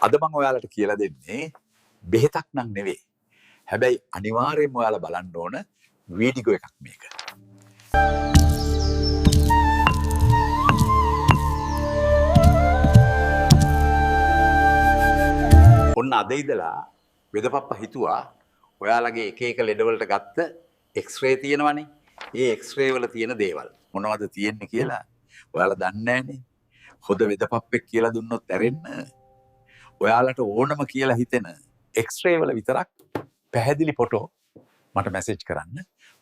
අද මම ඔයාලට කියලා දෙන්නේ බෙහෙතක් නම් නෙවෙයි. හැබැයි අනිවාර්යයෙන්ම ඔයාලා බලන්න ඕන වීඩියෝ එකක් මේක. ඔන්න අද ඉඳලා වෙදපප්පා හිතුවා ඔයාලගේ එක එක ලෙඩවලට ගත්ත එක්ස්රේ තියෙනවනේ. ඒ එක්ස්රේ වල තියෙන දේවල් මොනවද තියෙන්නේ කියලා ඔයාලා දන්නේ නැහනේ. හොද වෙදපප්පෙක් කියලා දුන්නොත් ඇරෙන්න ඔයාලට ඕනම කියලා හිතෙන එක්ස්රේ වල විතරක් පැහැදිලි ෆොටෝ මට මැසේජ් කරන්න.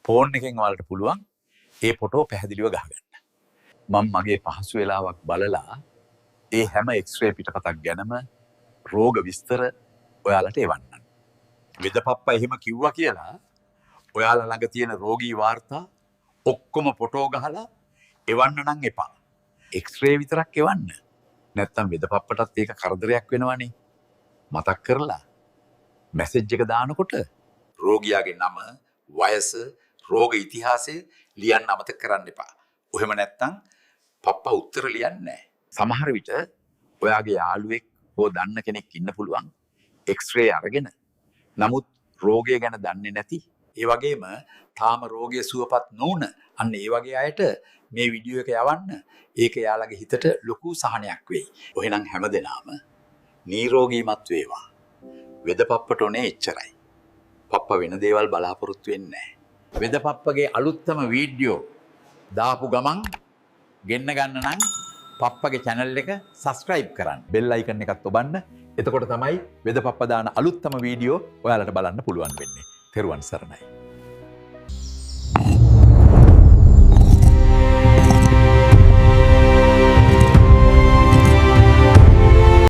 ෆෝන් එකෙන් ඔයාලට පුළුවන් ඒ ෆොටෝ පැහැදිලිව ගහගන්න. මම මගේ පහසු වෙලාවක් බලලා ඒ හැම එක්ස්රේ පිටපතක් ගැනම රෝග විස්තර ඔයාලට එවන්නම්. වෙදපප්පා එහෙම කිව්වා කියලා ඔයාලා ළඟ තියෙන රෝගී වාර්තා ඔක්කොම ෆොටෝ ගහලා එවන්න නම් එපා. එක්ස්රේ විතරක් එවන්න. නැත්තම් වෙදපප්පටත් ඒක කරදරයක් වෙනවනේ. මතක් කරලා මැසේජ් එක දානකොට රෝගියාගේ නම, වයස, රෝග ඉතිහාසය ලියන්න අමතක කරන්න එපා. ඔහෙම නැත්තම් පප්පා උත්තර ලියන්නේ නැහැ. සමහර විට ඔයාගේ යාළුවෙක් හෝ දන්න කෙනෙක් ඉන්න පුළුවන් එක්ස්රේ අරගෙන නමුත් රෝගය ගැන දන්නේ නැති, ඒ වගේම තාම රෝගය සුවපත් නොවුන අන්න ඒ වගේ අයට මේ වීඩියෝ එක යවන්න. ඒක යාළගේ හිතට ලොකු සහනයක් වෙයි. එහෙනම් හැමදෙනාම නිරෝගීමත් වේවා. වෙදපප්පට උනේ එච්චරයි. පප්පා වෙන දේවල් බලාපොරොත්තු වෙන්නේ නැහැ. වෙදපප්පගේ අලුත්ම වීඩියෝ දාපු ගමන් ගෙන්න ගන්න නම් පප්පගේ channel එක subscribe කරන්න. bell icon එකත් ඔබන්න. එතකොට තමයි වෙදපප්පා දාන අලුත්ම වීඩියෝ ඔයාලට බලන්න පුළුවන් වෙන්නේ. තෙරුවන් සරණයි.